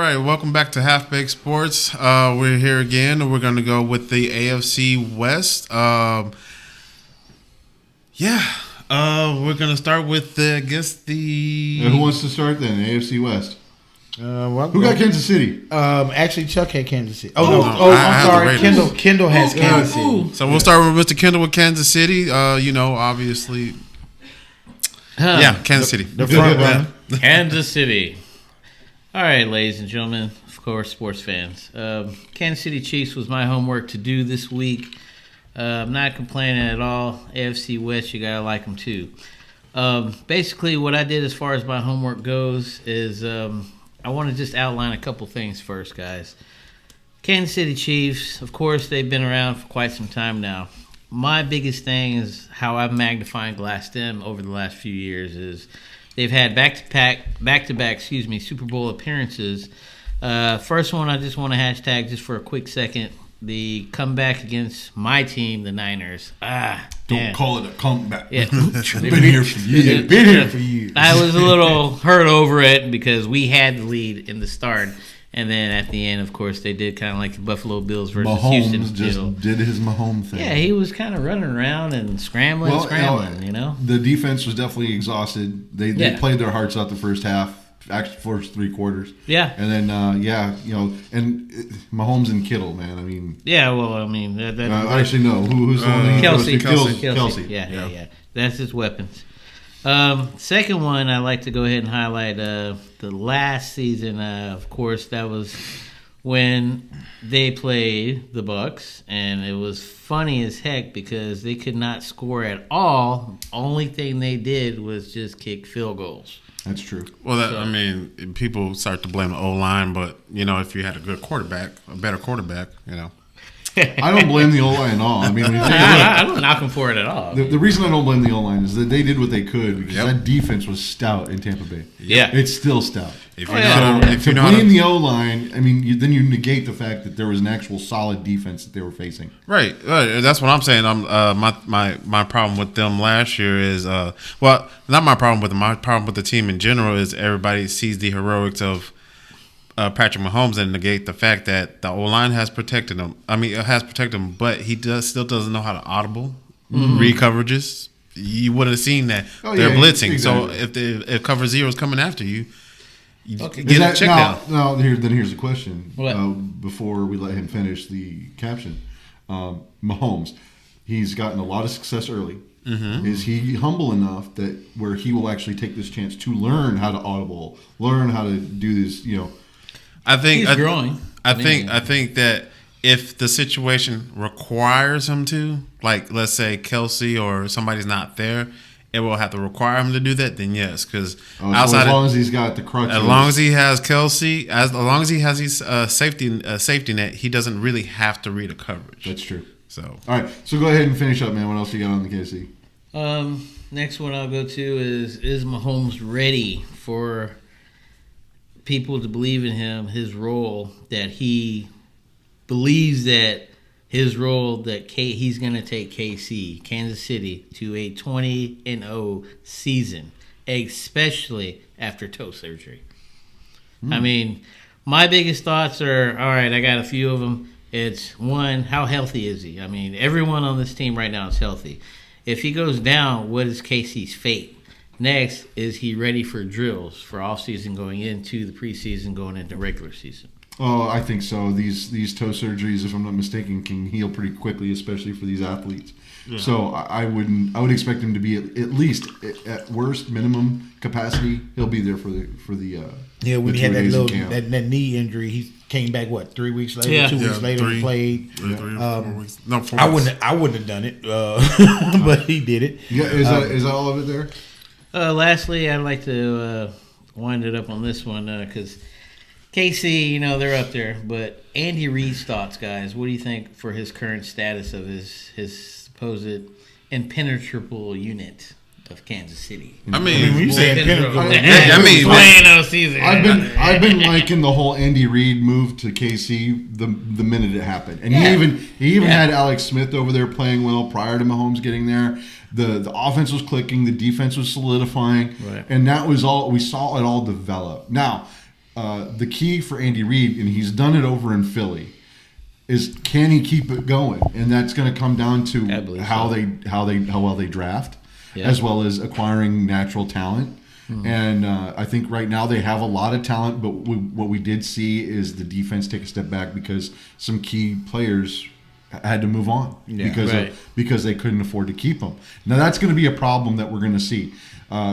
right, welcome back to Half Baked Sports. We're here again. We're going to go with the AFC West. We're going to start with Who wants to start then? AFC West. Who got Kansas City? Actually, Chuck had Kansas City. I'm sorry. Kendall has Kansas City. So we'll start with Mr. Kendall with Kansas City. Obviously. Kansas City. The front runner. Kansas City. All right, ladies and gentlemen, of course, sports fans. Kansas City Chiefs was my homework to do this week. I'm not complaining at all. AFC West, you got to like them too. Basically, what I did as far as my homework goes is I want to just outline a couple things first, guys. Kansas City Chiefs, of course, they've been around for quite some time now. My biggest thing is how I've magnifying glassed them over the last few years is they've had back-to-back Super Bowl appearances. First one, I just want to hashtag just for a quick second, the comeback against my team, the Niners. Don't call it a comeback. Yeah. Been here for years. I was a little hurt over it because we had the lead in the start. And then at the end, of course, they did kind of like the Buffalo Bills versus Houston. Mahomes just did his Mahomes thing. Yeah, he was kind of running around and scrambling. The defense was definitely exhausted. They played their hearts out the first half, actually first three quarters. Yeah. And then, and Mahomes and Kittle, man. I mean. Yeah, well, I mean. Actually, no. Who's the one? Kelsey. Yeah. That's his weapons. Second one, I'd like to go ahead and highlight the last season. Of course, that was when they played the Bucs, and it was funny as heck because they could not score at all. Only thing they did was just kick field goals. That's true. Well, people start to blame the O-line, but, if you had a better quarterback, I don't blame the O-line at all. I mean, when you take I don't knock them for it at all. The reason I don't blame the O-line is that they did what they could because that defense was stout in Tampa Bay. Yeah. It's still stout. If you blame the O-line, then you negate the fact that there was an actual solid defense that they were facing. Right. That's what I'm saying. My problem with them last year is, not my problem with them. My problem with the team in general is everybody sees the heroics of Patrick Mahomes and negate the fact that the O-line has protected him. It has protected him, but he still doesn't know how to audible read coverages. You would have seen that they're blitzing. Exactly. So if cover zero is coming after you, get a check down. Now, here's the question. What? Before we let him finish the caption, Mahomes, he's gotten a lot of success early. Mm-hmm. Is he humble enough that where he will actually take this chance to learn how to audible, learn how to do this? I think he's growing. I think that if the situation requires him to, like let's say Kelsey or somebody's not there, it will have to require him to do that. Then yes, because as long as he's got the crutches, as long as he has Kelsey, as long as he has his safety net, he doesn't really have to read a coverage. That's true. So all right, so go ahead and finish up, man. What else you got on the KC? Next one I'll go to is Mahomes ready for people to believe in him, his role, that he believes that his role that he's going to take Kansas City, to a 20-0 season, especially after toe surgery. I mean, my biggest thoughts are, all right, I got a few of them. It's, one, how healthy is he? I mean, everyone on this team right now is healthy. If he goes down, what is KC's fate? Next, is he ready for drills for off-season going into the preseason, going into regular season? Oh, I think so. These toe surgeries, if I'm not mistaken, can heal pretty quickly, especially for these athletes. Yeah. So I would expect him to be at least at worst minimum capacity. He'll be there for the when he had that knee injury, he came back 3 weeks later, yeah. 2 weeks later he played. 4 weeks. No, 4 weeks. I wouldn't have done it, but he did it. Yeah, is that all of it there? Lastly, I'd like to wind it up on this one because KC, they're up there. But Andy Reid's thoughts, guys. What do you think for his current status of his supposed impenetrable unit of Kansas City? When you say impenetrable, playing season. I've been liking the whole Andy Reid move to KC the minute it happened, and he even had Alex Smith over there playing well prior to Mahomes getting there. The offense was clicking, the defense was solidifying, and that was all. We saw it all develop. Now, the key for Andy Reid, and he's done it over in Philly, is can he keep it going? And that's going to come down to how well they draft, as well as acquiring natural talent. And I think right now they have a lot of talent, but what we did see is the defense take a step back because some key players had to move on because they couldn't afford to keep them. Now that's going to be a problem that we're going to see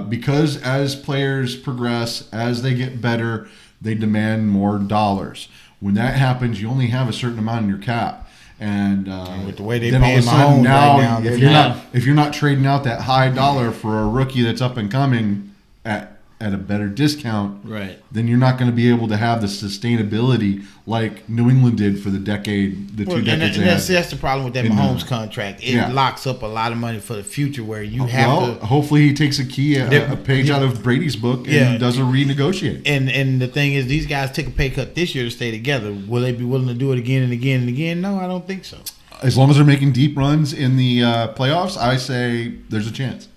because as players progress, as they get better, they demand more dollars. When that happens, you only have a certain amount in your cap. And with the way they then all pay of a sudden Mahomes right now, if you're not trading out that high dollar for a rookie that's up and coming at a better discount, then you're not going to be able to have the sustainability like New England did for the 2 decades. And that's the problem with that Mahomes contract. It locks up a lot of money for the future where you have to. Hopefully he takes a page out of Brady's book and does a renegotiate. And the thing is, these guys took a pay cut this year to stay together. Will they be willing to do it again and again and again? No, I don't think so. As long as they're making deep runs in the playoffs, I say there's a chance.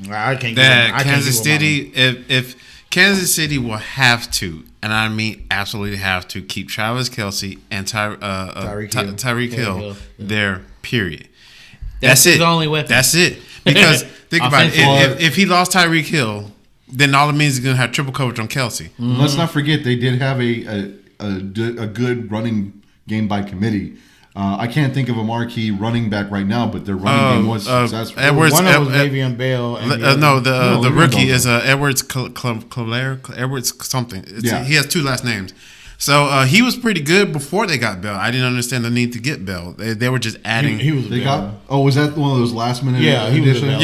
I can't. Kansas City, if Kansas City will have to, and I mean absolutely have to, keep Travis Kelce and Tyreek Hill there. Period. That's it. His only weapon. That's it. Because think about it. If he lost Tyreek Hill, then all it means is going to have triple coverage on Kelce. Let's not forget they did have a good running game by committee. I can't think of a marquee running back right now, but their running game was successful. One of was Le'Veon Bell. The rookie is Edwards Edwards something. He has 2 last names. So he was pretty good before they got Bell. I didn't understand the need to get Bell. They were just adding. Was that one of those last minute additions?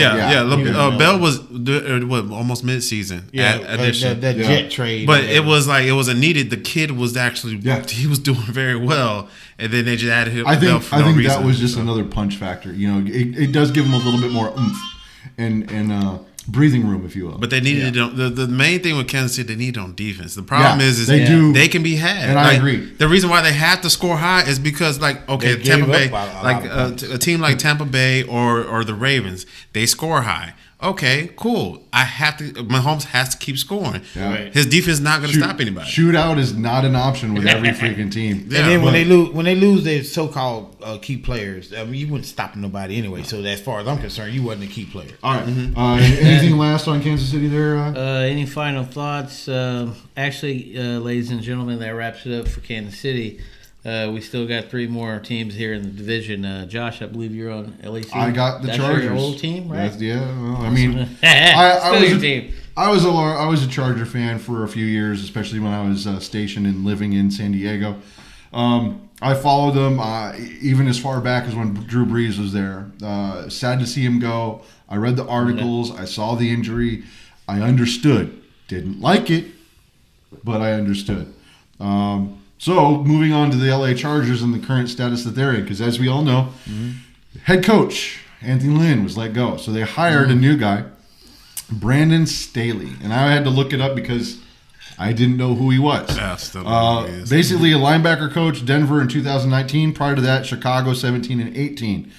Bell was almost mid-season addition. That jet trade. But it was needed. The kid was actually he was doing very well, and then they just added him. I think that was just another punch factor. It does give them a little bit more oomph and breathing room, if you will. But they needed the main thing with Kansas City, they need on defense. The problem is they can be had. And I agree. The reason why they have to score high is because Tampa Bay, a team like Tampa Bay or the Ravens, they score high. Okay, cool. Mahomes has to keep scoring. Yeah. His defense is not going to stop anybody. Shootout is not an option with every freaking team. Yeah. And then when they lose their so-called key players, I mean, you wouldn't stop nobody anyway. So as far as I'm concerned, you wasn't a key player. All right. Anything last on Kansas City there? Any final thoughts? Actually, ladies and gentlemen, that wraps it up for Kansas City. We still got 3 more teams here in the division. Josh, I believe you're on LAC. I got the Chargers. Your old team, right? I mean, I was a Charger fan for a few years, especially when I was stationed and living in San Diego. I followed them even as far back as when Drew Brees was there. Sad to see him go. I read the articles. I saw the injury. I understood. Didn't like it, but I understood. So, moving on to the LA Chargers and the current status that they're in, because as we all know, head coach Anthony Lynn was let go. So they hired a new guy, Brandon Staley. And I had to look it up because I didn't know who he was. Basically, a linebacker coach, Denver in 2019. Prior to that, Chicago 17 and 18.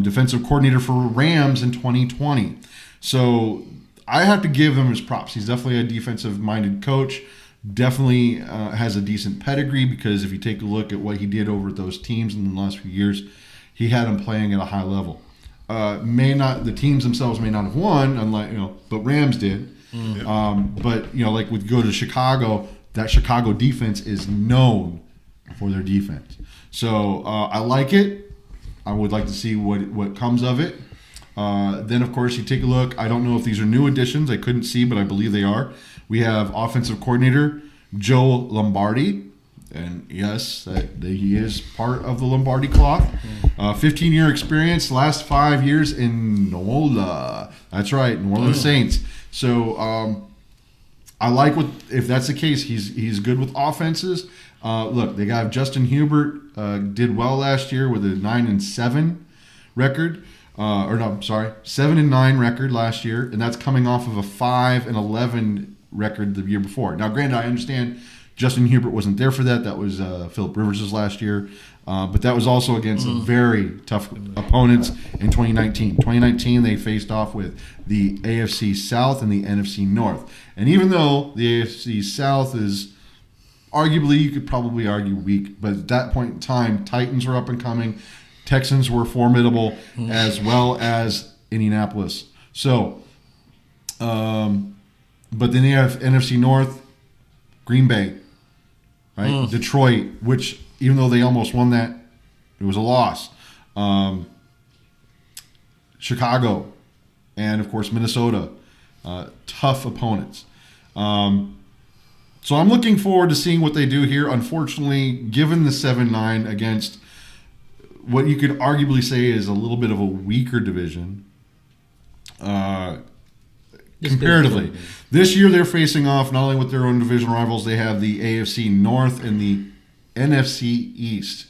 Defensive coordinator for Rams in 2020. So I have to give him his props. He's definitely a defensive-minded coach. Definitely has a decent pedigree because if you take a look at what he did over at those teams in the last few years, he had them playing at a high level. The teams themselves may not have won, but Rams did. But like with go to Chicago, that Chicago defense is known for their defense. So I like it. I would like to see what comes of it. Then of course you take a look. I don't know if these are new additions. I couldn't see, but I believe they are. We have offensive coordinator Joe Lombardi, and yes, he is part of the Lombardi cloth. 15-year experience, last 5 years in NOLA. That's right, New Orleans Saints. So I like if that's the case. He's good with offenses. Look, they got Justin Herbert did well last year with a 9-7 record. 7-9 record last year, and that's coming off of a 5-11 record the year before. Now, granted, I understand Justin Herbert wasn't there for that. That was Phillip Rivers' last year. But that was also against some very tough opponents in 2019. 2019, they faced off with the AFC South and the NFC North. And even though the AFC South is arguably you could probably argue weak, but at that point in time, Titans were up and coming, Texans were formidable, as well as Indianapolis. So, but then you have NFC North, Green Bay, right? Detroit, which even though they almost won that, it was a loss. Chicago, and of course Minnesota, tough opponents. So I'm looking forward to seeing what they do here. Unfortunately, given the 7-9 against what you could arguably say is a little bit of a weaker division, comparatively. This year they're facing off not only with their own division rivals, they have the AFC North and the NFC East.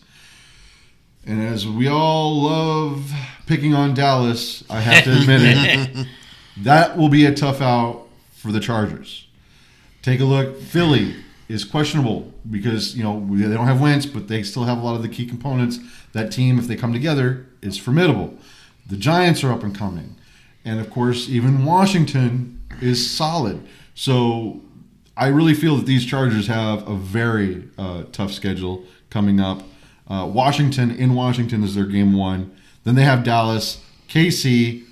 And as we all love picking on Dallas, I have to admit it, that will be a tough out for the Chargers. Take a look. Philly is questionable because, they don't have Wentz, but they still have a lot of the key components. That team, if they come together, is formidable. The Giants are up and coming. And, of course, even Washington is solid. So I really feel that these Chargers have a very tough schedule coming up. Washington is their game one. Then they have Dallas, KC,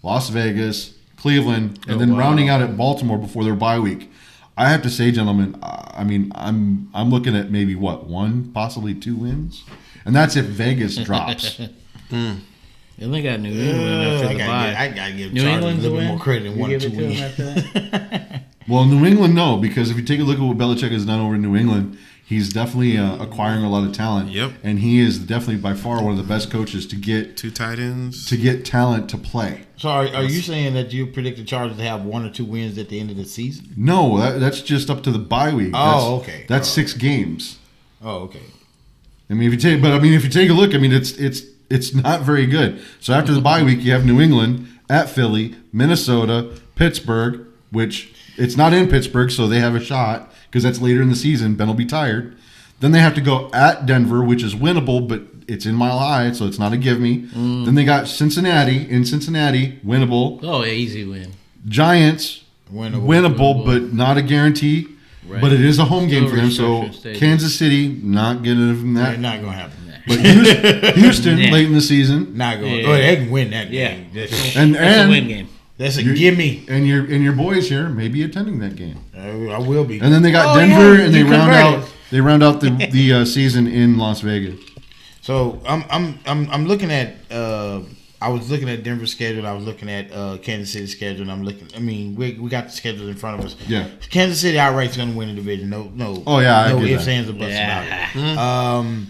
Las Vegas, Cleveland, and then rounding out at Baltimore before their bye week. I have to say, gentlemen, I'm looking at maybe one, possibly 2 wins, and that's if Vegas drops. They only got New England after the bye. I gotta give New Chargers England a little bit more credit than 1 or 2 wins. Well, New England, no, because if you take a look at what Belichick has done over in New England, he's definitely acquiring a lot of talent. Yep. And he is definitely by far one of the best coaches to get 2 tight ends, to get talent to play. So are you saying that you predict the Chargers to have 1 or 2 wins at the end of the season? No, that's just up to the bye week. Okay. That's 6 games. Oh, okay. I mean, if you take a look, it's not very good. So after the bye week, you have New England at Philly, Minnesota, Pittsburgh, which it's not in Pittsburgh, so they have a shot because that's later in the season. Ben will be tired. Then they have to go at Denver, which is winnable, but it's in Mile High, so it's not a give me. Then they got Cincinnati, winnable. Oh, yeah, easy win. Giants, winnable, but not a guarantee. Right. But it is a home game for them. So restructured stadium. Kansas City, not getting them that. That's not gonna happen. But Houston, late in the season, Not going. Yeah. Oh, they can win that Yeah. game. That's and a win game. That's a gimme. and your boys here may be attending that game. I will be. And then they got Denver, and they round out the season in Las Vegas. So I'm looking at. I was looking at Denver's schedule. I was looking at Kansas City's schedule. And we got the schedules in front of us. Yeah. Kansas City outright's going to win the division. No. Oh yeah, I no get ifs, that. ands, or buts about it.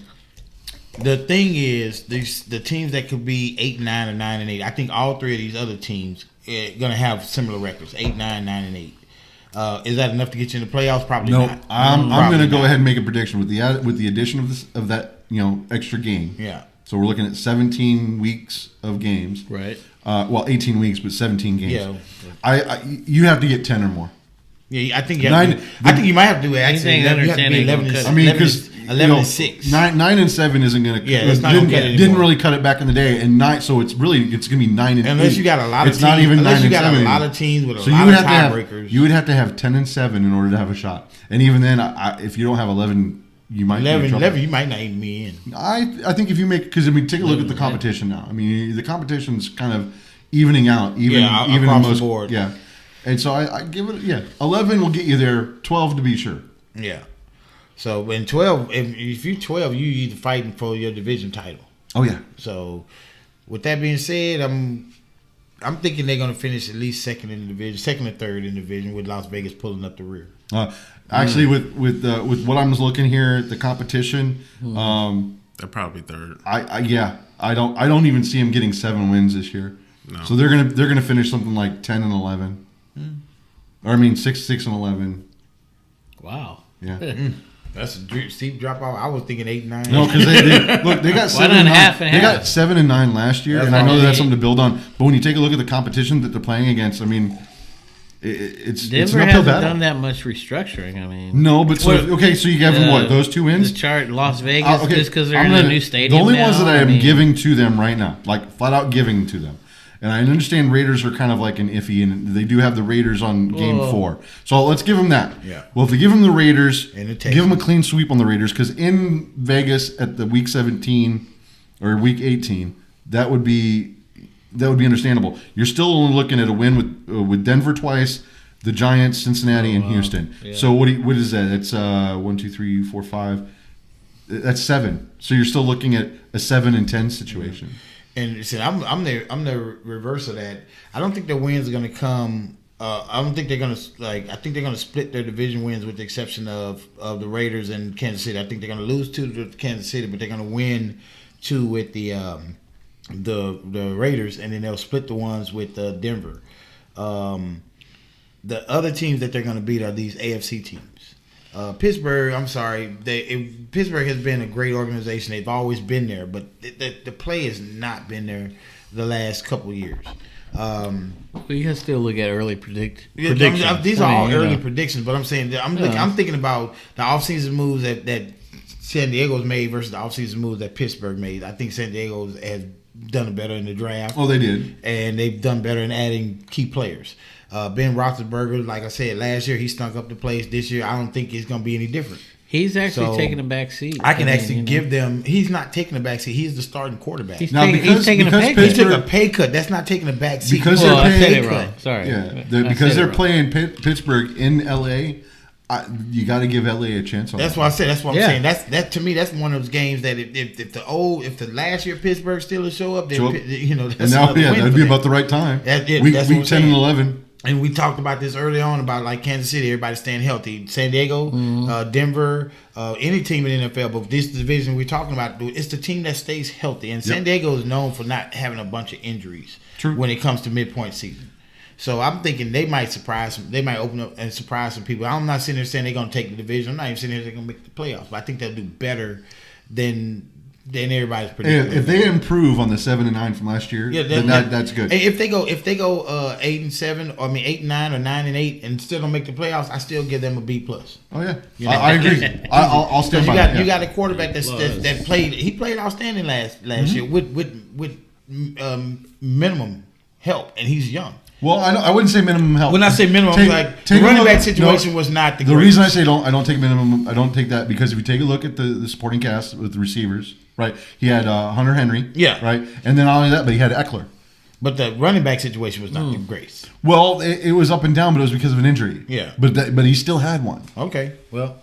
The thing is, the teams that could be 8-9 or 9-8. I think all 3 of these other teams are going to have similar records: 8-9, 9-8. Is that enough to get you in the playoffs? Probably No, not. I'm going to go ahead and make a prediction with the addition of that extra game. Yeah. So we're looking at 17 weeks of games. Right. 18 weeks, but 17 games. Yeah. You have to get 10 or more. Yeah, I think you might have to do it. Actually, Anything 11, under 10 11 ain't and, gonna cut it. because 11 and 6. 9 and 7 isn't going to. Yeah, it's not gonna cut it didn't anymore. really cut it back in the day, and 9. So it's going to be 9 and 8. Unless you got a lot of it's teams, not even 9 unless you and got 7 a lot anymore. of teams with a So lot of tiebreakers. you would have to have 10 and 7 in order to have a shot. And even then, if you don't have 11, you might 11, you might not even be in. I think if you make, because take a look at the competition now. The competition's kind of evening out, even across most the board. Yeah, and so I give it 11 will get you there, 12 to be sure. Yeah. So in 12, if you're 12, you either fighting for your division title. Oh yeah. So with that being said, I'm thinking they're going to finish at least second or third in the division, with Las Vegas pulling up the rear. Actually, with what I'm looking here at the competition, they're probably third. I don't even see them getting 7 wins this year. No. So they're gonna finish something like 10 and 11, or 6 and 11. Wow. Yeah. That's a steep drop off. I was thinking 8, 9. No, because they got 7 and 9. half and They half? got 7 and 9 last year, That's and I know right. that's something to build on. But when you take a look at the competition that they're playing against, it's Denver an uphill hasn't battle. done that much restructuring. No, but so you have them those 2 wins. The chart, Las Vegas, just because they're I'm in gonna- a new stadium. The only now, ones that I am giving to them right now, like flat out giving to them, And I understand Raiders are kind of like an iffy, and they do have the Raiders on game 4. So let's give them that. Yeah. Well, if they give them the Raiders, And the give them a clean sweep on the Raiders, because in Vegas at the week 17 or week 18, that would be understandable. You're still only looking at a win with Denver twice, the Giants, Cincinnati, and Houston. Yeah. So what is that? It's 1, 2, 3, 4, 5. That's 7. So you're still looking at a 7-10 situation. And see, I'm the reverse of that. I don't think their wins are going to come. I don't think they're going to I think they're going to split their division wins with the exception of the Raiders and Kansas City. I think they're going to lose 2 to Kansas City, but they're going to win 2 with the Raiders, and then they'll split the ones with Denver. The other teams that they're going to beat are these AFC teams. Pittsburgh, I'm sorry. Pittsburgh has been a great organization. They've always been there, but the play has not been there the last couple of years. We can still look at early predictions. These are all early predictions, but I'm saying I'm thinking about the offseason moves that San Diego's made versus the offseason moves that Pittsburgh made. I think San Diego has done better in the draft. Oh, they did. And they've done better in adding key players. Ben Roethlisberger, like I said, last year he stunk up the place. This year, I don't think it's going to be any different. He's actually taking a back seat. I can give them. He's not taking a back seat. He's the starting quarterback. He's taking a pay cut. He took a pay cut. That's not taking a back seat. Because I said it wrong. Sorry. Yeah, because they're playing Pittsburgh in L.A. You got to give L.A. a chance on that's that. what I said. That's what I'm saying. That to me, that's one of those games that if the last year Pittsburgh Steelers show up, then that's that'd be about the right time. Week 10 and 11. And we talked about this early on about like Kansas City, everybody staying healthy. San Diego, Denver, any team in the NFL, but this division we're talking about, it's the team that stays healthy. And San Diego is known for not having a bunch of injuries when it comes to midpoint season. So I'm thinking they might surprise them. They might open up and surprise some people. I'm not sitting there saying they're going to take the division. I'm not even sitting there saying they're going to make the playoffs. But I think they'll do better than everybody's predicting. If they improve on the 7-9 from last year, then that's good. If they go 8-7, or 8-9 or 9-8, and still don't make the playoffs, I still give them a B+. Oh yeah, I agree. I'll stand by that. You got a quarterback that played. He played outstanding last year with minimum help, and he's young. Well, I wouldn't say minimum help. When I say minimum, the running back situation was not the greatest. Reason I say I don't take minimum. I don't take that because if you take a look at the supporting cast with the receivers, right? He had Hunter Henry, right, and then not only that, but he had Eckler. But the running back situation was not the greatest. Well, it was up and down, but it was because of an injury. Yeah, but he still had one. Okay, well.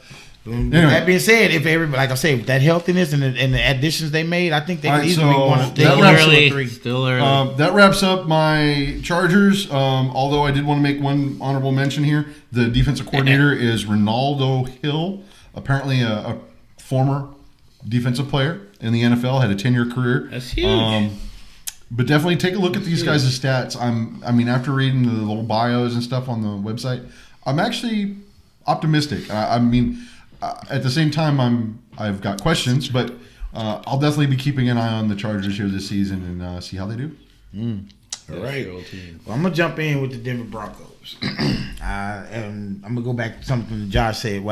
Anyway. That being said, if everybody, like I say, that healthiness and the additions they made, I think they could easily be one of the Still early. That wraps up my Chargers. Although I did want to make one honorable mention here. The defensive coordinator is Ronaldo Hill, apparently a former defensive player in the NFL, had a 10-year career. That's huge. But definitely take a look at these guys' stats. After reading the little bios and stuff on the website, I'm actually optimistic. At the same time, I've got questions, but I'll definitely be keeping an eye on the Chargers here this season and see how they do. All right. Well, I'm gonna jump in with the Denver Broncos. And I'm gonna go back to something that Josh said.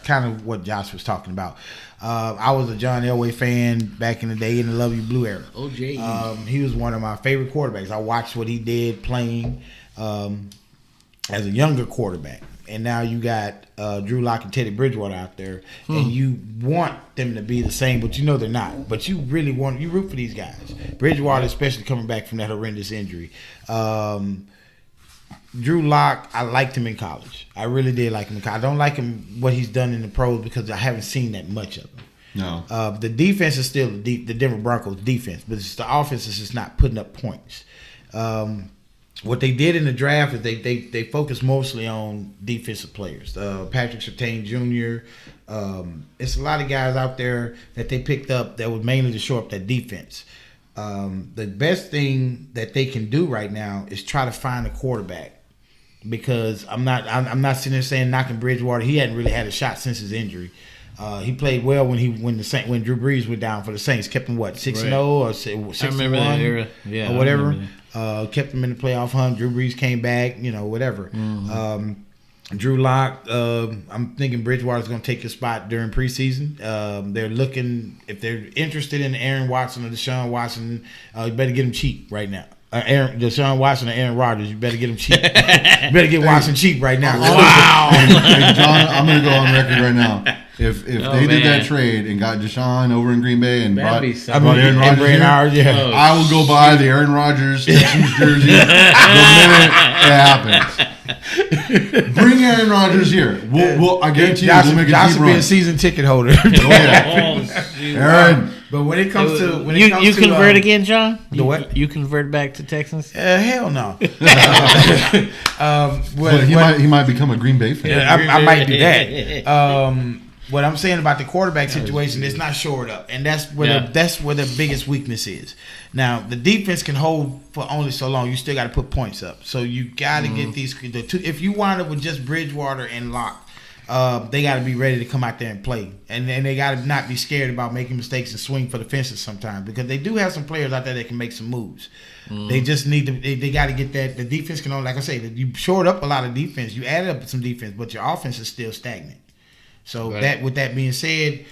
Kind of what Josh was talking about. I was a John Elway fan back in the day in the Love You Blue era. OJ. He was one of my favorite quarterbacks. I watched what he did playing as a younger quarterback. And now you got Drew Locke and Teddy Bridgewater out there, and you want them to be the same, but you know they're not. But you really you root for these guys. Bridgewater, especially coming back from that horrendous injury. Drew Locke, I liked him in college. I really did like him in college. I don't like him what he's done in the pros because I haven't seen that much of him. No. The defense is still the Denver Broncos defense, but it's the offense is just not putting up points. What they did in the draft is they focused mostly on defensive players. Patrick Surtain Jr. It's a lot of guys out there that they picked up that was mainly to shore up that defense. The best thing that they can do right now is try to find a quarterback because I'm not sitting there saying knocking Bridgewater. He hadn't really had a shot since his injury. He played well when Drew Brees went down for the Saints. Kept him 6-0 or 6-1 I remember that era. Yeah, or whatever. Kept him in the playoff hunt. Drew Brees came back. Whatever. Drew Locke. I'm thinking Bridgewater's going to take his spot during preseason. They're looking if they're interested in Aaron Watson or Deshaun Watson. You better get him cheap right now Deshaun Watson or Aaron Rodgers. You better get them cheap. You better get Watson cheap right now. Wow. Hey, John, I'm going to go on record right now. If they did that man. trade and got Deshaun over in Green Bay and brought be something. Aaron Rodgers here, Yeah. I will go buy the Aaron Rodgers Texans jersey the minute it happens. Bring Aaron Rodgers here. I guarantee you, we'll make a Josh deep will be run. a season ticket holder. Oh, yeah. Aaron. But when it comes to You convert again, John? The what? You convert back to Texans? Hell no. But he might become a Green Bay fan. Yeah, I might do that. What I'm saying about the quarterback situation, it's not shored up, and that's where the biggest weakness is. Now, the defense can hold for only so long. You still got to put points up, so you got to get these. If you wind up with just Bridgewater and Locke, they got to be ready to come out there and play, and they got to not be scared about making mistakes and swing for the fences sometimes, because they do have some players out there that can make some moves. They just need to. They got to get that. The defense can only, like I say, you shored up a lot of defense. You added up some defense, but your offense is still stagnant. So with that being said,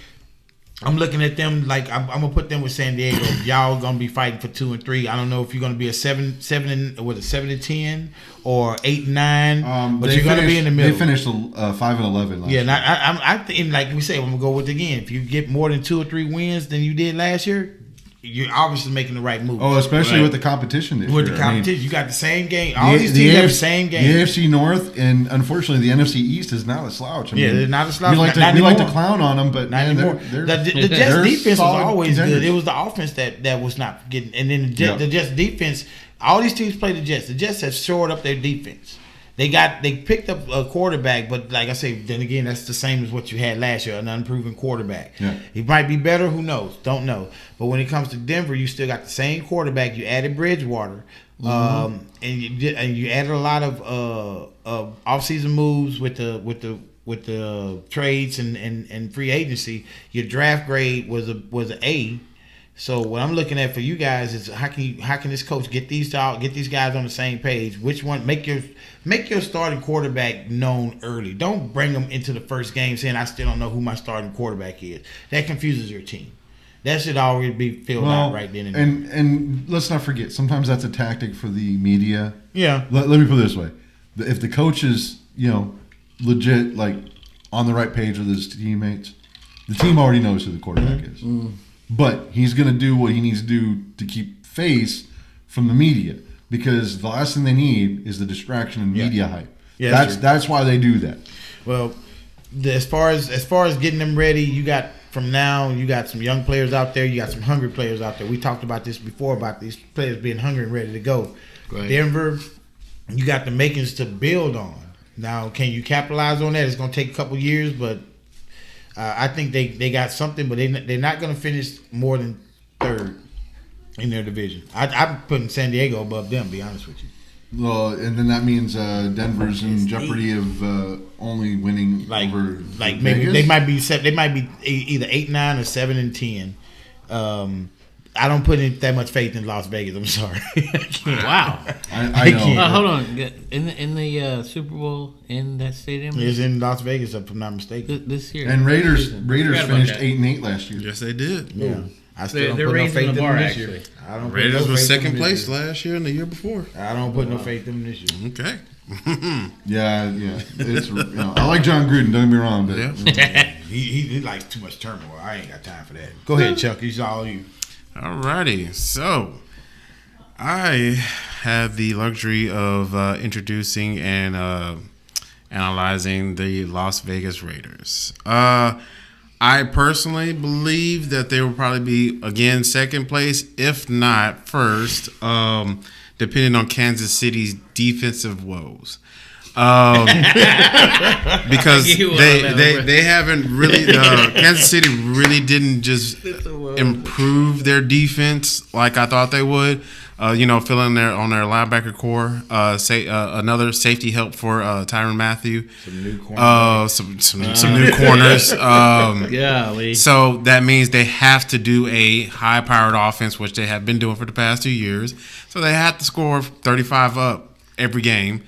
I'm looking at them like I'm gonna put them with San Diego. Y'all gonna be fighting for 2 and 3. I don't know if you're gonna be a 7-10 or 8-9, but you're gonna be in the middle. They finished 5-11 last year. Yeah, I think like we say, I'm gonna go with it again. If you get more than 2 or 3 wins than you did last year, you're obviously making the right move. Oh, especially with the competition this year. With the competition, you got the same game. All these teams have the same game. The AFC North and unfortunately the NFC East is not a slouch. They're not a slouch. We like to clown on them, but not anymore. The Jets defense was always good. It was the offense that was not getting. And then the Jets defense. All these teams play the Jets. The Jets have shored up their defense. They picked up a quarterback, but like I say, then again, that's the same as what you had last year, an unproven quarterback. Yeah. He might be better, who knows? Don't know. But when it comes to Denver, you still got the same quarterback. You added Bridgewater, and you added a lot of offseason moves with the trades and free agency. Your draft grade was an A. So what I'm looking at for you guys is how can this coach get these guys on the same page? Which one make your starting quarterback known early. Don't bring them into the first game saying I still don't know who my starting quarterback is. That confuses your team. That should already be filled out right then and there. And let's not forget, sometimes that's a tactic for the media. Yeah. Let me put it this way: if the coach is legit like on the right page with his teammates, the team already knows who the quarterback is. But he's going to do what he needs to do to keep face from the media, because the last thing they need is the distraction and media hype. Yeah, that's why they do that. Well, as far as getting them ready, you got some young players out there. You got some hungry players out there. We talked about this before about these players being hungry and ready to go. Right. Denver, you got the makings to build on. Now, can you capitalize on that? It's going to take a couple years, but I think they got something, but they're not going to finish more than third in their division. I'm putting San Diego above them, to be honest with you. Well, and then that means Denver's in jeopardy of only winning over maybe Vegas? they might be either 8-9 or 7-10. I don't put in that much faith in Las Vegas. I'm sorry. Wow. I know. Hold on. In the Super Bowl in that stadium? It's in Las Vegas, if I'm not mistaken. This year. And Raiders finished 8-8 last year. Yes, they did. Yeah. I still They're don't put no faith in the them bar, this actually. year. I don't Raiders put no was faith in second them place this year. last year and the year before. I don't put no faith in them this year. Okay. Yeah. It's I like John Gruden. Don't get me wrong, but He likes too much turmoil. I ain't got time for that. Go ahead, Chuck. It's all you. Alrighty, so I have the luxury of introducing and analyzing the Las Vegas Raiders. I personally believe that they will probably be, again, second place, if not first, depending on Kansas City's defensive woes. Because they haven't really Kansas City really didn't just improve their defense like I thought they would. Filling on their linebacker core, another safety help for Tyrann Mathieu. Some new corners. Some new corners. Golly. So that means they have to do a high-powered offense, which they have been doing for the past 2 years. So they have to score 35 up every game.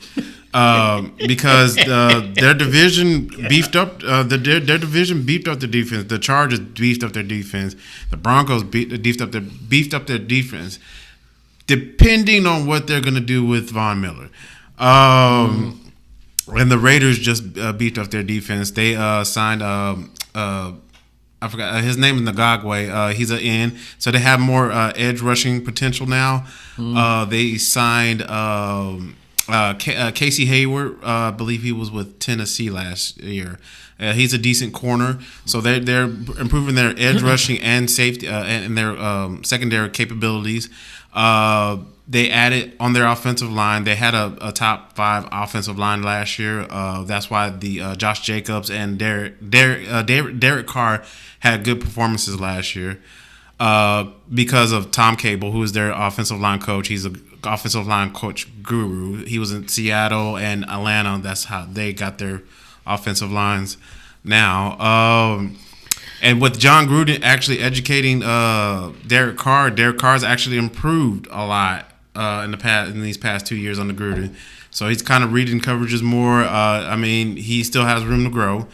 Because their division beefed up their division beefed up their defense. The Chargers beefed up their defense. The Broncos beefed up their defense. depending on what they're going to do with Von Miller. And the Raiders just beefed up their defense. They signed I forgot his name is Ngagwe. He's an end, so they have more edge rushing potential now. They signed Casey Hayward. I believe he was with Tennessee last year. He's a decent corner, so they're improving their edge rushing and safety and their secondary capabilities. They added on their offensive line. They had a top 5 offensive line last year. That's why the Josh Jacobs and Derek Carr had good performances last year because of Tom Cable, who is their offensive line coach. He's an offensive line coach guru. He was in Seattle and Atlanta. That's how they got their offensive lines now. And with John Gruden actually educating Derek Carr's actually improved a lot in these past 2 years under Gruden. So he's kind of reading coverages more. I mean, he still has room to grow.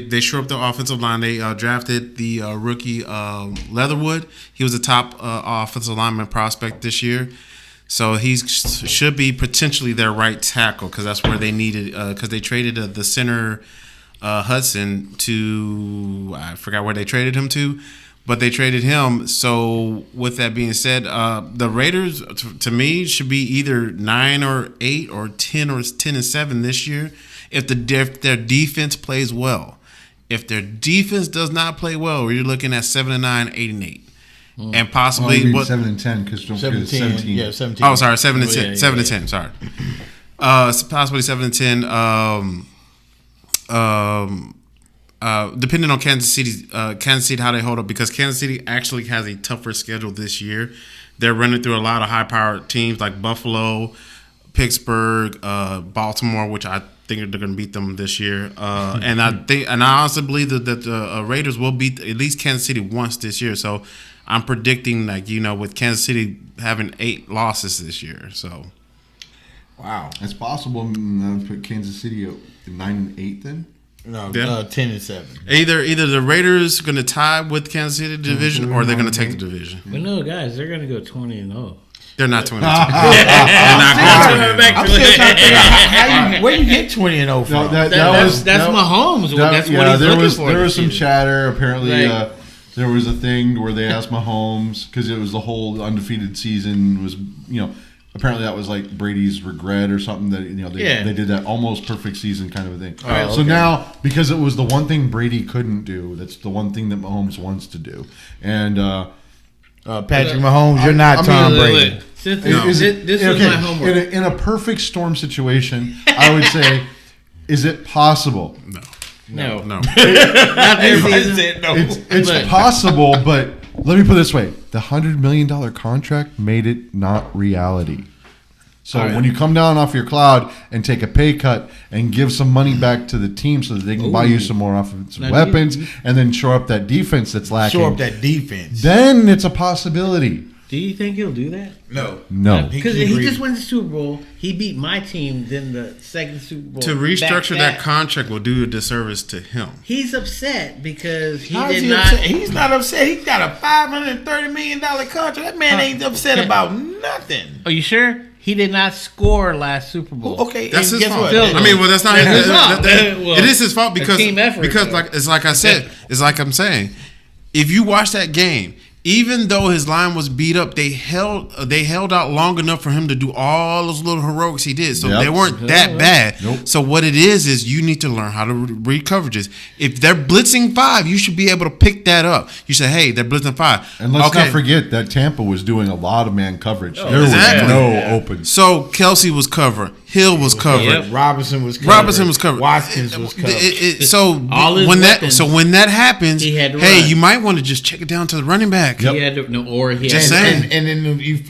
They shore up the offensive line. They drafted the rookie Leatherwood. He was a top offensive lineman prospect this year. So he should be potentially their right tackle because that's where they needed because they traded the center Hudson to I forgot where they traded him to, but they traded him. So with that being said, the Raiders to me should be either 9 or 8 or 10 or 10-7 this year if their defense plays well. If their defense does not play well, you're looking at 7-9, 8-8. And possibly 7-10 because don't forget it's 17. Yeah, 17. Oh, sorry, 7-10. 7-10. Sorry, possibly 7-10. Depending on Kansas City how they hold up because Kansas City actually has a tougher schedule this year. They're running through a lot of high-powered teams like Buffalo, Pittsburgh, Baltimore, which I think they're going to beat them this year. And I honestly believe that the Raiders will beat at least Kansas City once this year. So I'm predicting with Kansas City having 8 losses this year. So wow, it's possible. Put Kansas City at 9-8 then. No, 10-7. Either the Raiders are going to tie with KansasIty division or they're going to take the division. Well, no, guys, they're going to go 20-0. They're not 20. I'm still trying to figure out where you get 20-0 from. No, that's Mahomes. That's what he's looking for. There was some chatter. Apparently, there was a thing where they asked Mahomes because it was the whole undefeated season was apparently that was like Brady's regret or something that they did that almost perfect season kind of a thing. So now because it was the one thing Brady couldn't do, that's the one thing that Mahomes wants to do, and Patrick Mahomes, you're not Tom Brady. This is my homework. In a perfect storm situation, I would say, is it possible? No. It's possible, but let me put it this way: the $100 million contract made it not reality. So when you come down off your cloud and take a pay cut and give some money back to the team so that they can buy you some more offensive weapons and then shore up that defense that's lacking. Shore up that defense. Then it's a possibility. Do you think he'll do that? No. Because he just won the Super Bowl. He beat my team then the second Super Bowl. To restructure that contract will do a disservice to him. He's upset because He's not upset. He's got a $530 million contract. That man ain't upset about nothing. Are you sure? He did not score last Super Bowl. Okay, that's his fault. What? I mean, that's not his fault. It is his fault because team effort, it's like I said, it's like I'm saying. If you watch that game, even though his line was beat up, they held out long enough for him to do all those little heroics he did. So they weren't that bad. Nope. So what it is you need to learn how to read coverages. If they're blitzing 5, you should be able to pick that up. You say, hey, they're blitzing 5. And let's not forget that Tampa was doing a lot of man coverage. There exactly. was no open. So Kelsey was covered. Hill was covered. Yep. Robinson was covered. Watkins was covered. When that happens, hey, you might want to just check it down to the running back. He had to, just saying. And then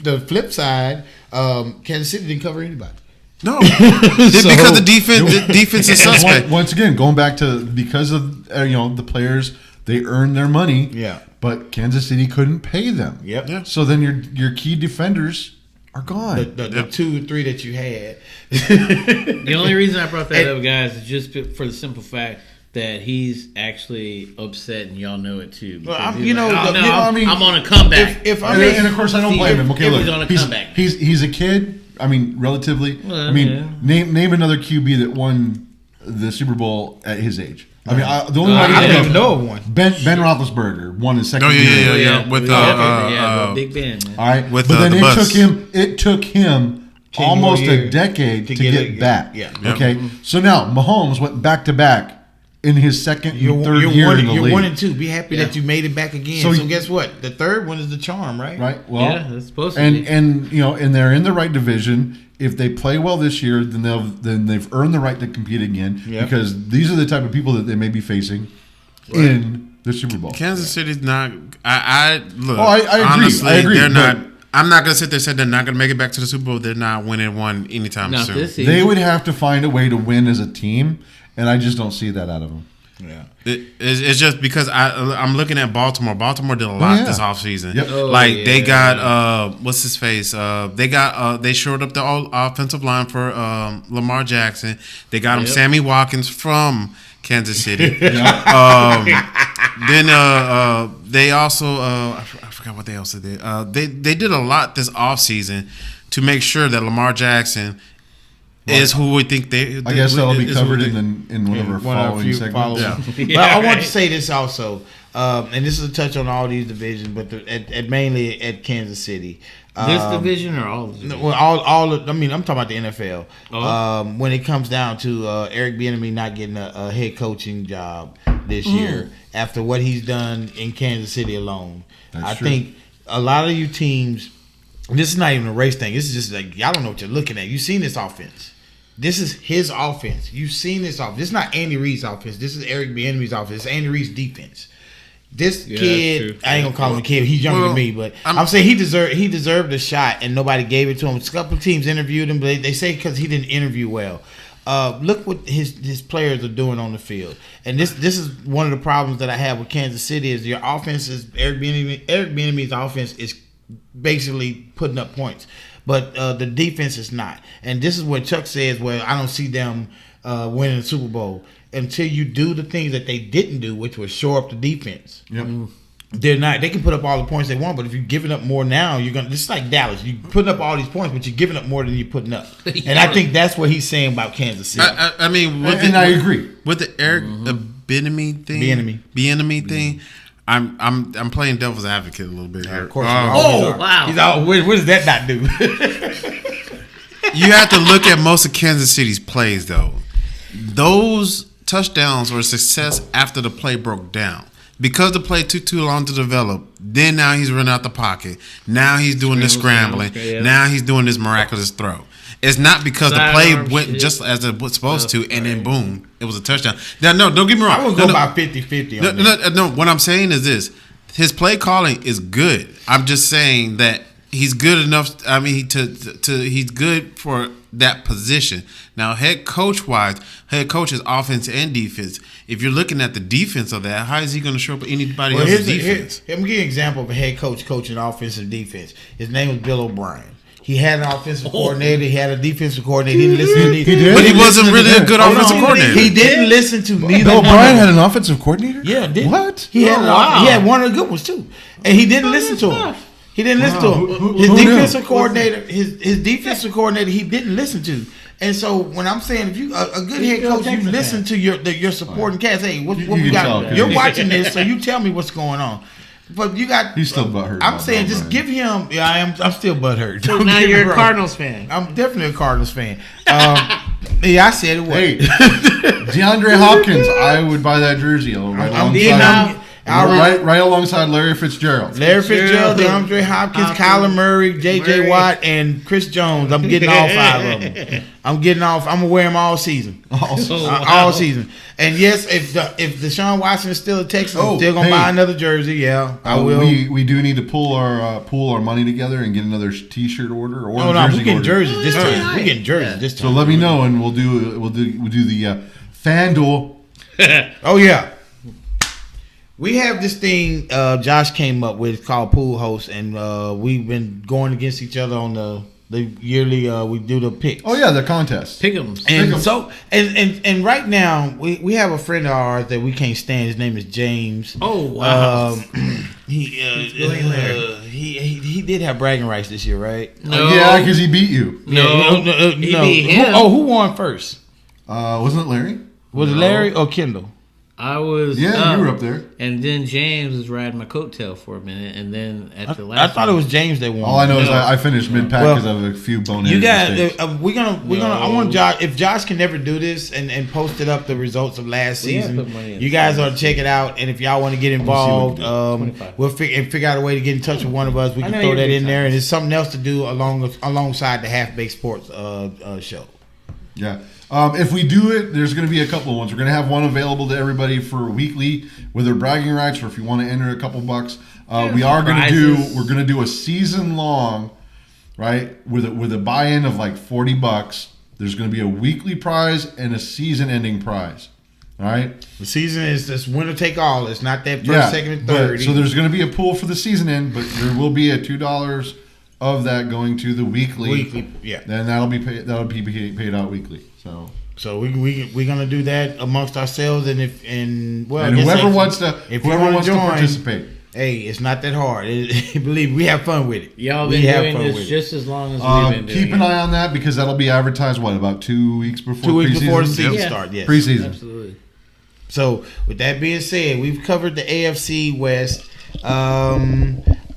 the flip side, Kansas City didn't cover anybody. No, because the defense is suspect. Once again, going back to because of the players, they earned their money. Yeah, but Kansas City couldn't pay them. Yep. Yeah. So then your key defenders are gone. The 2 or 3 that you had. The only reason I brought that up, guys, is just for the simple fact that he's actually upset, and y'all know it too. Well, Because I'm- he's you know, like, the- "Oh, you know, no, I mean, I'm on a comeback." And of course, I don't blame him. Okay, if look, he's on a comeback. he's a kid. I mean, relatively. Well, I mean, yeah. name another QB that won the Super Bowl at his age. I mean, the only one I I don't can even think know of, of one. Ben Roethlisberger won his second Oh, year. yeah. With Big Ben. Man. All right, With, but then the it bus. took him 10 almost more a years decade to get back. Yeah. Okay, so now Mahomes went back to back in his second and third year in the You're league. 1 and 2. Be happy that you made it back again. So So, you- guess what? The third one is the charm, right? Right. Well, Yeah, that's supposed to be. and they're in the right division. If they play well this year, then they've earned the right to compete again Yeah. because these are the type of people that they may be facing in the Super Bowl. Kansas City's not. I look. Oh, I agree. Honestly, I agree, They're but- not. I'm not gonna sit there and say they're not gonna make it back to the Super Bowl. They're not winning one anytime Not soon. this season. They would have to find a way to win as a team, and I just don't see that out of them. Yeah. It's just because I'm looking at Baltimore. Baltimore did a lot yeah. this offseason. Yep. Oh, Like they yeah. got what's his face? They shored up the offensive line for Lamar Jackson. They got him Yep. Sammy Watkins from Kansas City. Then they also I forgot what they also did. They did a lot this offseason to make sure that Lamar Jackson is who we think they. I guess that'll be is who covered they- in one of our following segments. But I want to say this also, and this is a touch on all these divisions, but at mainly at Kansas City. This division or all of them? Well, all of, I mean, I'm talking about the NFL. Oh. When it comes down to Eric Bieniemy not getting a head coaching job this year after what he's done in Kansas City alone, I true. think a lot of you teams. This is not even a race thing. This is just like y'all don't know what you're looking at. You've seen this offense. This is his offense. You've seen this offense. This is not Andy Reid's offense. This is Eric Bieniemy's offense. It's Andy Reid's defense. This kid, I ain't gonna call him a kid. He's younger than me, but I'm saying he deserved a shot, and nobody gave it to him. A couple of teams interviewed him, but they say because he didn't interview well. Look what his players are doing on the field, and this is one of the problems that I have with Kansas City is your offense is Eric Bieniemy's offense is basically putting up points, but the defense is not. And this is what Chuck says, well, I don't see them winning the Super Bowl until you do the things that they didn't do, which was shore up the defense. Yep. They're not. They can put up all the points they want, but if you're giving up more now, you're gonna. It's like Dallas. You're putting up all these points, but you're giving up more than you're putting up. And I think that's what he's saying about Kansas City. I mean, And I agree. with the Eric Bieniemy thing. Bieniemy thing. I'm playing devil's advocate a little bit here. Of course. wow. He's all. What does that not do? You have to look at most of Kansas City's plays, though. Those touchdowns were a success after the play broke down. Because the play took too long to develop, then now he's running out the pocket. Now he's doing the scrambling. Yeah. Now he's doing this miraculous throw. It's not because the play went just as it was supposed to, and then boom, it was a touchdown. Now, no, don't get me wrong. I would go by 50-50 on that. No, what I'm saying is this. His play calling is good. I'm just saying that he's good enough. I mean, he's good for that position. Now, head coach is offense and defense. If you're looking at the defense of that, how is he going to show up with anybody else's defense? I'm giving you an example of a head coach coaching offense and defense. His name was Bill O'Brien. He had an offensive coordinator. He had a defensive coordinator. He didn't listen to neither. He did? But he wasn't really a good offensive coordinator. He didn't listen to neither. Bill one of O'Brien them. had an offensive coordinator? Yeah, did What? He had wow. he had one of the good ones too, and he didn't listen to him. He didn't listen to him. Who His knew? defensive coordinator, his defensive coordinator, he didn't listen to. And so when I'm saying if you a good head coach, you listen to your supporting cast. Hey, what You we can got? tell, 'cause You're he- watching this, so you tell me what's going on. But you got. He's still butthurt. I'm about saying Bill just O'Brien. give him. Yeah, I am. I'm still butthurt. So Don't now get me you're a wrong. Cardinals fan. I'm definitely a Cardinals fan. Yeah, I said it was. Hey, DeAndre Hopkins, I would buy that jersey right I'm alongside Larry Fitzgerald. Larry Fitzgerald, DeAndre Hopkins, Kyler Murray, J.J. Watt, and Chris Jones. I'm getting all five of them. I'm gonna wear them all season. All season. And yes, if Deshaun Watson is still a Texan, I'm still gonna buy another jersey. Yeah, I will. We do need to pool our money together and get another T-shirt order or No, jersey we're getting order. jerseys this time. We're getting jerseys this So time. let me know and we'll do the FanDuel. Oh yeah. We have this thing Josh came up with called Pool Host, and we've been going against each other on the The yearly we do the picks. Oh yeah, the contest. Pick'ems. And so and right now we have a friend of ours that we can't stand. His name is James. Oh wow. He did have bragging rights this year, right? No. Yeah, because he beat you. No. He beat him. Who won first? Wasn't it Larry? Was it Larry or Kendall? I was. Yeah, you were up there. And then James was riding my coattail for a minute, and then at the last, I thought it was James that won. All I know is I finished mid pack because of a few bonus. You guys, mistakes. we're gonna. I want Josh. If Josh can never do this and posted up the results of last season, you guys ought to check it out. And if y'all want to get involved, we'll figure out a way to get in touch with one of us. We can throw that in there, and it's something else to do alongside the Half Baked Sports show. Yeah. If we do it, there's going to be a couple of ones. We're going to have one available to everybody for weekly with their bragging rights, or if you want to enter a couple bucks. We're going to do a season long, right? With a buy-in of like $40. There's going to be a weekly prize and a season-ending prize. All right. The season is this winner take all. It's not that first, second, and third. So there's going to be a pool for the season end, but there will be a $2 of that going to the weekly. Yeah. Then that'll be paid out weekly. So we're gonna do that amongst ourselves, and whoever wants to participate. Hey, it's not that hard. Believe me, we have fun with it. Y'all been doing this just as long as we've been doing it. Keep an eye on that because that'll be advertised about 2 weeks before 2 weeks preseason? before the season starts. Yes, preseason. Absolutely. So with that being said, we've covered the AFC West.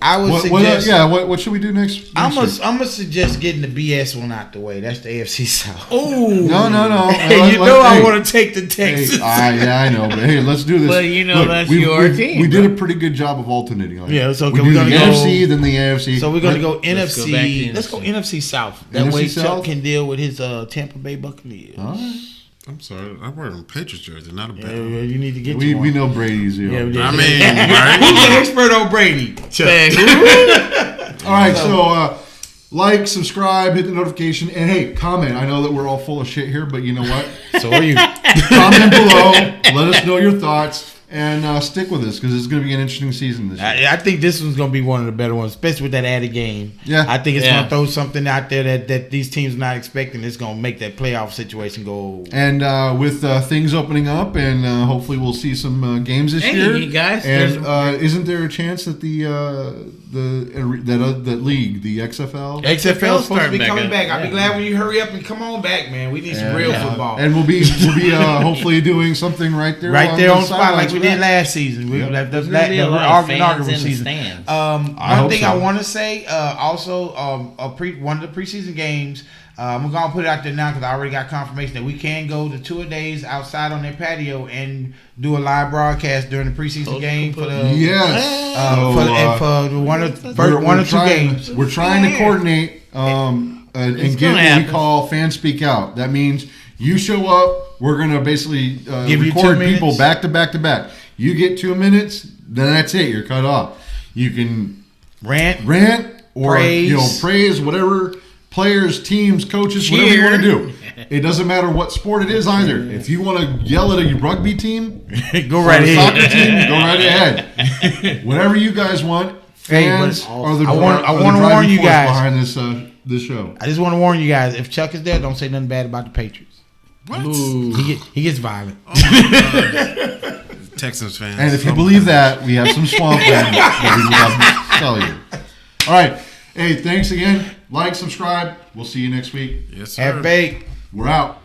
I would suggest. What should we do next? I'm gonna suggest getting the BS one out the way. That's the AFC South. Oh no! Hey, I want to take the Texans. I know, but hey, let's do this. But that's your team. We did a pretty good job of alternating. So we do the NFC, then the AFC. So we're gonna go NFC. Let's go NFC South. That way Chuck can deal with his Tampa Bay Buccaneers. All right. I'm sorry, I wear a Patriots jersey, not a bad one. You need to get we know Brady's here. I mean, who's the expert on Brady? All right, so like, subscribe, hit the notification, and hey, comment. I know that we're all full of shit here, but you know what? So are you. Comment below. Let us know your thoughts. And stick with us because it's going to be an interesting season this year. I think this one's going to be one of the better ones, especially with that added game. Yeah. I think it's going to throw something out there that these teams are not expecting. It's going to make that playoff situation go. And with things opening up, and hopefully we'll see some games this year. Hey, guys. And isn't there a chance that that league, the XFL? XFL is supposed to be coming back. I'll be glad when you hurry up and come on back, man. We need some real football. And we'll be hopefully doing something right there on the spot like we did last season. We left the inaugural season. One thing I want to say, also, one of the preseason games. I'm going to put it out there now because I already got confirmation that we can go to 2 days outside on their patio and do a live broadcast during the preseason game for the one or two games. We're trying to coordinate and get what we call fan speak out. That means you show up, we're going to basically record people back to back to back. You get 2 minutes, then that's it. You're cut off. You can rant, or praise whatever players, teams, coaches, whatever you want to do. It doesn't matter what sport it is either. If you want to yell at a rugby team, go right ahead. Soccer team, go right ahead. Whatever you guys want. Fans are the warn you guys behind this show. I just want to warn you guys. If Chuck is there, don't say nothing bad about the Patriots. What? He gets violent. Oh Texans fans. And if you believe that, we have some swamp fans that we would love to tell you. All right. Hey, thanks again. Like, subscribe. We'll see you next week. Yes, sir. Have bake. We're out.